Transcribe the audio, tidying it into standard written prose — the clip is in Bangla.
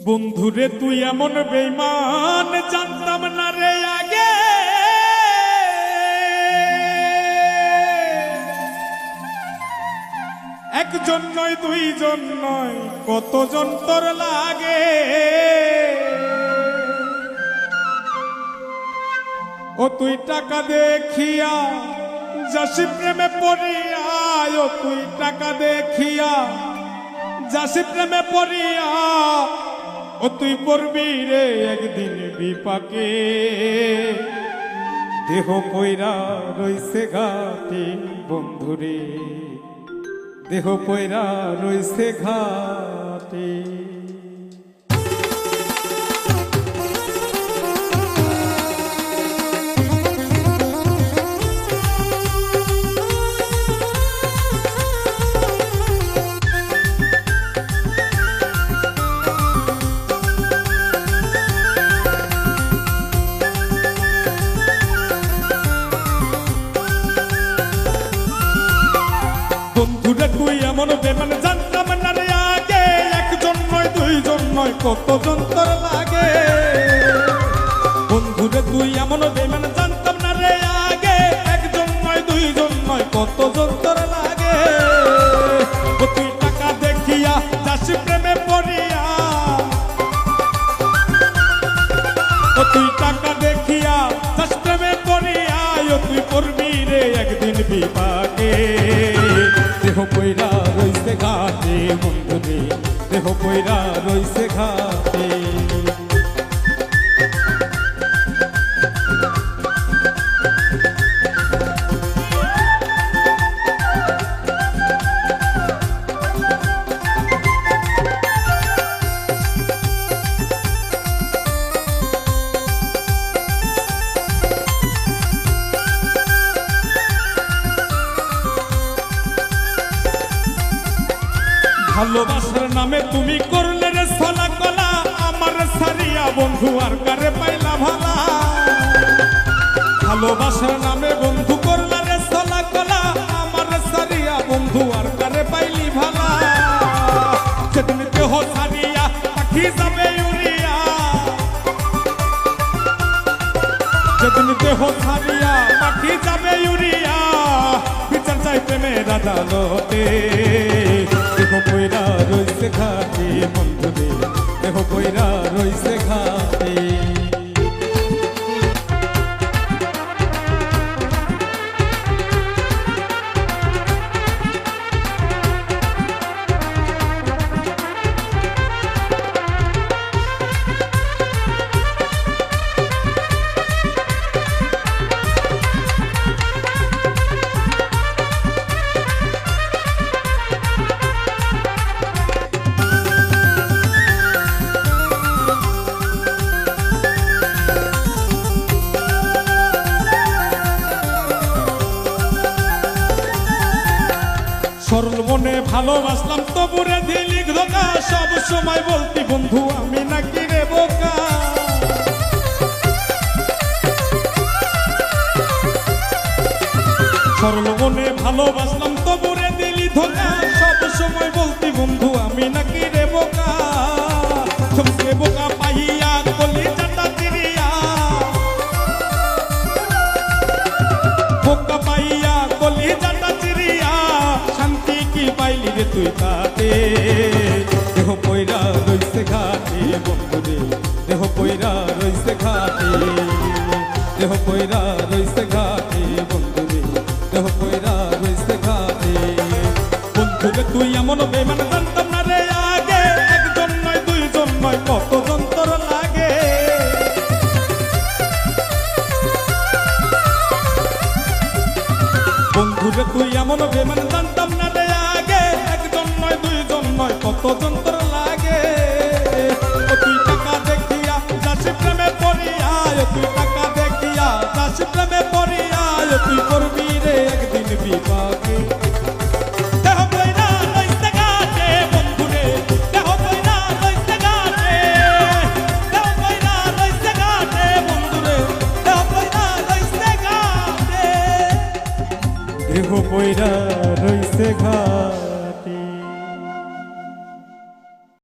বন্ধুরে তুই এমন বেঈমান জানতাম না রে আগে। একজন নয় দুইজন নয় কতজন তোর লাগে। ও তুই টাকা দেখিয়া যাসি প্রেমে পড়িয়া, ও তুই টাকা দেখিয়া যাসি প্রেমে পড়িয়া, ও তুই পড়বি রে একদিন বিপাকে। দেহ পয়রা রইছে ঘাটে বন্ধুরে, দেহ পয়রা রইছে ঘাটে। বন্ধুরে তুই এমন বেমান জানতাম না রে আগে। একজন নয় দুইজন নয় কতজন তোর লাগে। বন্ধুরে তুই এমন বেমান জানতাম না রে আগে। একজন নয় দুইজন নয় কতজন তোর লাগে। ও তুই টাকা দেখিয়া যাসি প্রেমে পড়িয়া, ও তুই টাকা দেখিয়া যাসি প্রেমে পড়িয়া, ও তুই পড়বি রে একদিন বিপাকে। দেহ পয়রা রইছে ঘাটে বন্ধুরে, দেহ পয়রা রইছে ঘাটে। ভালোবাসার নামে তুমি করলে রে ছলা কলা, আমার সারিয়া বন্ধু আর কারে পাইলা ভালা। ভালোবাসার নামে বন্ধু করলা রে ছলা কলা, আমার সারিয়া বন্ধু আর কারে পাইলি ভালা। সেদিন দেহ সারিয়া পাখি যাবে উড়িয়া, সেদিন দেহ সারিয়া পাখি যাবে উড়িয়া, বিচার চাই প্রেমের আদালতে। দেহ পয়রা রইছে ঘাটে বন্ধুরে, দেহ পয়রা রইছে ঘাটে। সরল মনে ভালোবাসলাম তবুরে দিলি ধোকা, সব সময় বলতি বন্ধু আমি নাকি রে বোকা। সরল মনে ভালোবাসলাম তবুরে দিলি ধোকা, সব সময় বলতি বন্ধু আমি নাকি রে বোকা। চমকে বোকা পাইয়া কলি চাটা চিরিয়া, বোকা পাইয়া কলি চাটা চিরিয়া, শান্তি কি পাইলি রে তুই তাতে। দেহ পয়রা রইছে ঘাটে বন্ধুরে, দেহ পয়রা রইছে ঘাটে, দেহ পয়রা রইছে ঘাটে বন্ধুরে, দেহ পয়রা রইছে ঘাটে। বন্ধুরে তুই এমন বেমান জানতাম না রে আগে। একজন নয় দুইজন নয় কতজন তোর লাগে। বন্ধুরে তুই এমন বেমান জানতাম না রে আগে। একজন নয় দুইজন নয় কতজন তোর লাগে। ও তুই টাকা দেখিয়া যাসি প্রেমে পড়িয়া, ও তুই টাকা দেখিয়া যাসি প্রেমে পড়িয়া, ও তুই করবি রে একদিন বিপাকে। দেহ পয়রা রইছে ঘাটে বন্ধুরে, দেহ পয়রা রইছে ঘাটে, দেহ পয়রা রইছে ঘাটে বন্ধুরে, দেহ পয়রা রইছে ঘাটে, দেহ পয়রা রইছে ঘাটে।